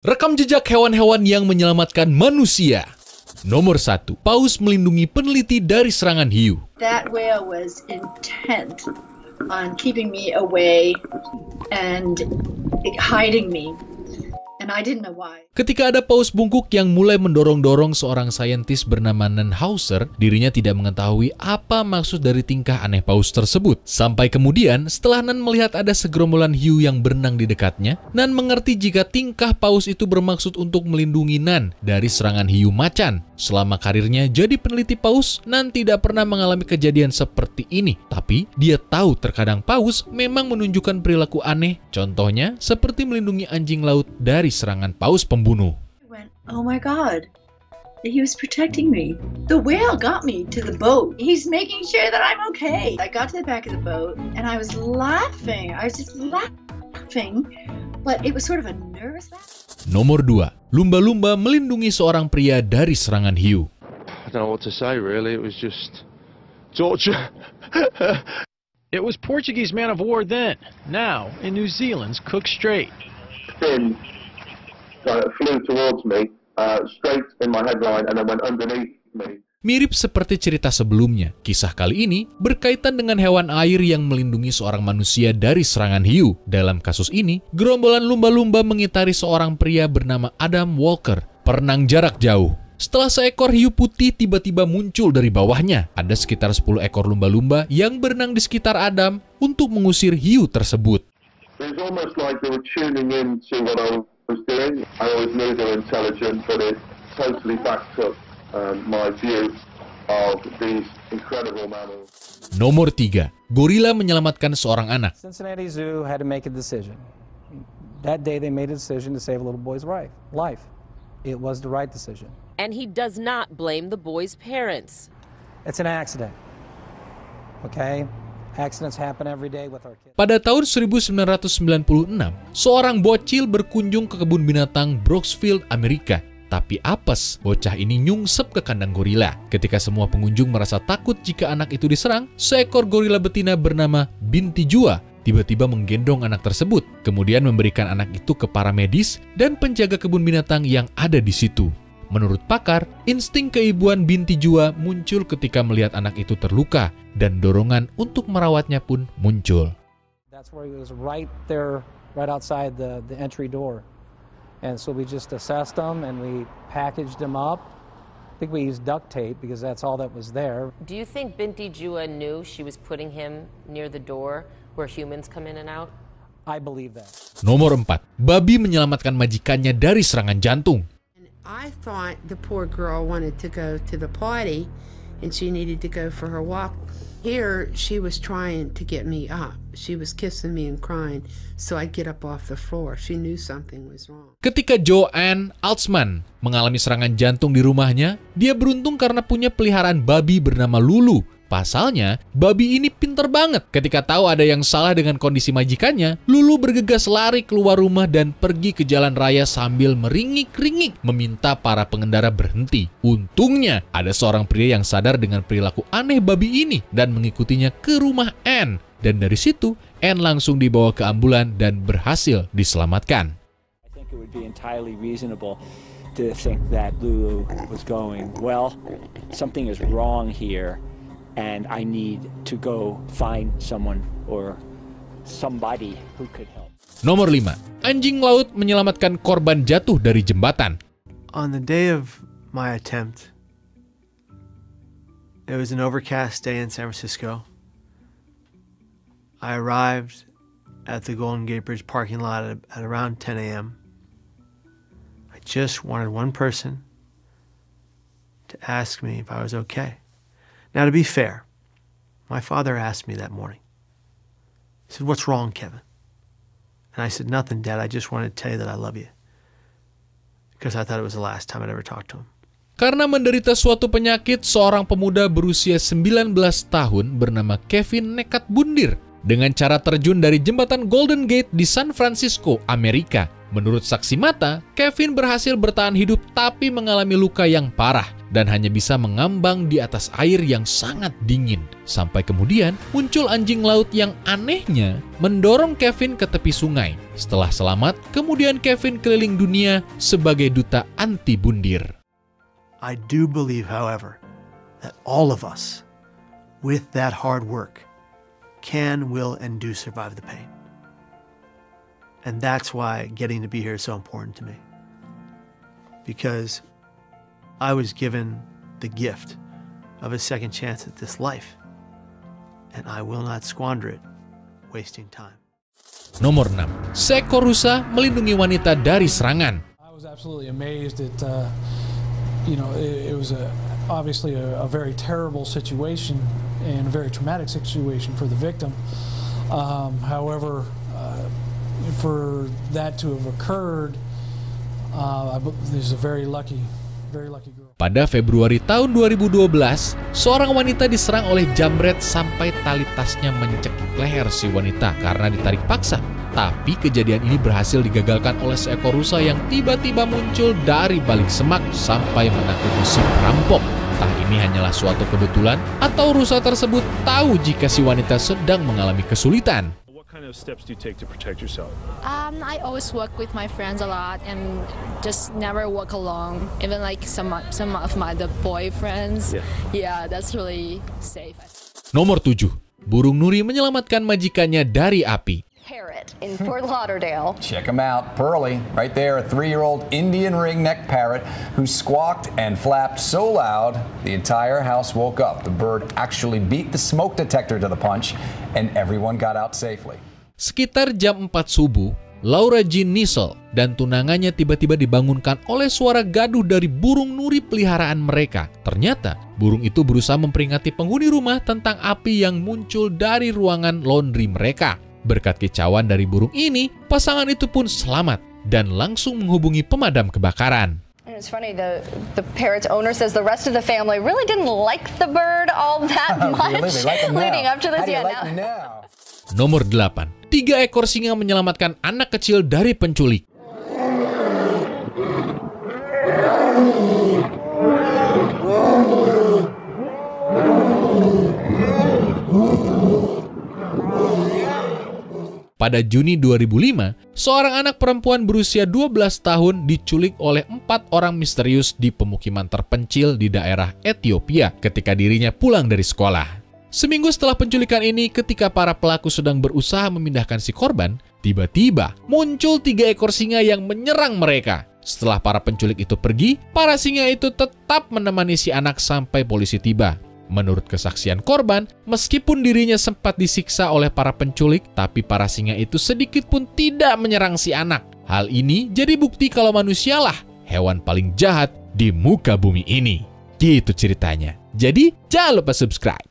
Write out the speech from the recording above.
Rekam jejak hewan-hewan yang menyelamatkan manusia. Nomor 1. Paus melindungi peneliti dari serangan hiu. That whale was intent on keeping me away and hiding me. And I didn't know why. Ketika ada paus bungkuk yang mulai mendorong-dorong seorang saintis bernama Nan Hauser, dirinya tidak mengetahui apa maksud dari tingkah aneh paus tersebut. Sampai kemudian, setelah Nan melihat ada segerombolan hiu yang berenang di dekatnya, Nan mengerti jika tingkah paus itu bermaksud untuk melindungi Nan dari serangan hiu macan. Selama karirnya jadi peneliti paus, Nan tidak pernah mengalami kejadian seperti ini. Tapi, dia tahu terkadang paus memang menunjukkan perilaku aneh, contohnya seperti melindungi anjing laut dari serangan paus pembunuh. Oh my God, he was protecting me. The whale got me to the boat. He's making sure that I'm okay. I got to the back of the boat and I was laughing. I was just laughing, but it was sort of a nervous laugh. Nomor 2. Lumba-lumba melindungi seorang pria dari serangan hiu. I don't know what to say really, it was just torture. It was Portuguese man of war then. Now, in New Zealand's Cook Strait. Fin flew towards me, straight in my headline, and then went underneath me. Mirip seperti cerita sebelumnya, kisah kali ini berkaitan dengan hewan air yang melindungi seorang manusia dari serangan hiu. Dalam kasus ini, gerombolan lumba-lumba mengitari seorang pria bernama Adam Walker, perenang jarak jauh. Setelah seekor hiu putih tiba-tiba muncul dari bawahnya, ada sekitar 10 ekor lumba-lumba yang berenang di sekitar Adam untuk mengusir hiu tersebut. It was almost like they were tuning in to what I was doing. I always knew they were intelligent, but it totally backed up my view of these incredible mammals. Nomor 3. Gorila menyelamatkan seorang anak. Cincinnati Zoo had to make a decision. That day they made a decision to save a little boy's life. It was the right decision. And he does not blame the boy's parents. It's an accident. Okay? Accidents happen every day with our kids. Pada tahun 1996, seorang bocil berkunjung ke kebun binatang Brooksville, Amerika. Tapi apes, bocah ini nyungsep ke kandang gorila. Ketika semua pengunjung merasa takut jika anak itu diserang, seekor gorila betina bernama Binti Jua tiba-tiba menggendong anak tersebut, kemudian memberikan anak itu ke para medis dan penjaga kebun binatang yang ada di situ. Menurut pakar, insting keibuan Binti Jua muncul ketika melihat anak itu terluka dan dorongan untuk merawatnya pun muncul. That's where he was right there, right outside the entry door. And so we just assessed him and we packaged him up. I think we used duct tape because that's all that was there. Do you think Binti Jua knew she was putting him near the door where humans come in and out? I believe that. Nomor 4. Babi menyelamatkan majikannya dari serangan jantung. I thought the poor girl wanted to go to the party and she needed to go for her walk. Here, she was trying to get me up. She was kissing me and crying, so I'd get up off the floor. She knew something was wrong. Ketika Joanne Altsman mengalami serangan jantung di rumahnya, dia beruntung karena punya peliharaan babi bernama Lulu. Pasalnya, babi ini pinter banget. Ketika tahu ada yang salah dengan kondisi majikannya, Lulu bergegas lari keluar rumah dan pergi ke jalan raya sambil meringik-ringik meminta para pengendara berhenti. Untungnya, ada seorang pria yang sadar dengan perilaku aneh babi ini dan mengikutinya ke rumah Anne. Dan dari situ, Anne langsung dibawa ke ambulan dan berhasil diselamatkan. I think it would be entirely reasonable to think that Lulu was going, well, something is wrong here. And I need to go find someone or somebody who could help. Nomor 5. Anjing laut menyelamatkan korban jatuh dari jembatan. On the day of my attempt, it was an overcast day in San Francisco. I arrived at the Golden Gate Bridge parking lot at around 10 a.m. I just wanted one person to ask me if I was okay. Now, to be fair, my father asked me that morning. He said, "What's wrong, Kevin?" And I said, "Nothing, Dad. I just wanted to tell you that I love you." Because I thought it was the last time I'd ever talked to him. Karena menderita suatu penyakit, seorang pemuda berusia 19 tahun bernama Kevin nekat bundir dengan cara terjun dari jembatan Golden Gate di San Francisco, Amerika. Menurut saksi mata, Kevin berhasil bertahan hidup tapi mengalami luka yang parah dan hanya bisa mengambang di atas air yang sangat dingin. Sampai kemudian muncul anjing laut yang anehnya mendorong Kevin ke tepi sungai. Setelah selamat, kemudian Kevin keliling dunia sebagai duta anti bundir. I do believe, however, that all of us, with that hard work, can, will, and do survive the pain. And that's why getting to be here is so important to me. Because I was given the gift of a second chance at this life. And I will not squander it, wasting time. Nomor 6. Seekor rusa melindungi wanita dari serangan. I was absolutely amazed at, it was obviously a very terrible situation and a very traumatic situation for the victim. However, for that to have occurred, this is a very lucky girl. Pada Februari tahun 2012, seorang wanita diserang oleh jambret sampai tali tasnya mencekik leher si wanita karena ditarik paksa. Tapi kejadian ini berhasil digagalkan oleh seekor rusa yang tiba-tiba muncul dari balik semak sampai menakuti si perampok. Entah ini hanyalah suatu kebetulan atau rusa tersebut tahu jika si wanita sedang mengalami kesulitan. What kind of steps do you take to protect yourself? I always work with my friends a lot and just never walk alone. Even like some of my other boyfriends. Yeah, that's really safe. Nomor 7. Burung Nuri menyelamatkan majikannya dari api. Parrot in Fort Lauderdale. Check him out, Pearly, right there, a 3-year-old Indian ringneck parrot who squawked and flapped so loud the entire house woke up. The bird actually beat the smoke detector to the punch and everyone got out safely. Sekitar jam 4 subuh, Laura Jean Nissel dan tunangannya tiba-tiba dibangunkan oleh suara gaduh dari burung nuri peliharaan mereka. Ternyata, burung itu berusaha memperingati penghuni rumah tentang api yang muncul dari ruangan laundry mereka. Berkat kicauan dari burung ini, pasangan itu pun selamat dan langsung menghubungi pemadam kebakaran. And it's funny, the parrot's owner says the rest of the family really didn't like the bird all that much leading up to this. Nomor 8. 3 ekor singa menyelamatkan anak kecil dari penculik. Pada Juni 2005, seorang anak perempuan berusia 12 tahun diculik oleh 4 orang misterius di pemukiman terpencil di daerah Ethiopia ketika dirinya pulang dari sekolah. Seminggu setelah penculikan ini, ketika para pelaku sedang berusaha memindahkan si korban, tiba-tiba muncul 3 ekor singa yang menyerang mereka. Setelah para penculik itu pergi, para singa itu tetap menemani si anak sampai polisi tiba. Menurut kesaksian korban, meskipun dirinya sempat disiksa oleh para penculik, tapi para singa itu sedikit pun tidak menyerang si anak. Hal ini jadi bukti kalau manusialah hewan paling jahat di muka bumi ini. Gitu ceritanya. Jadi, jangan lupa subscribe.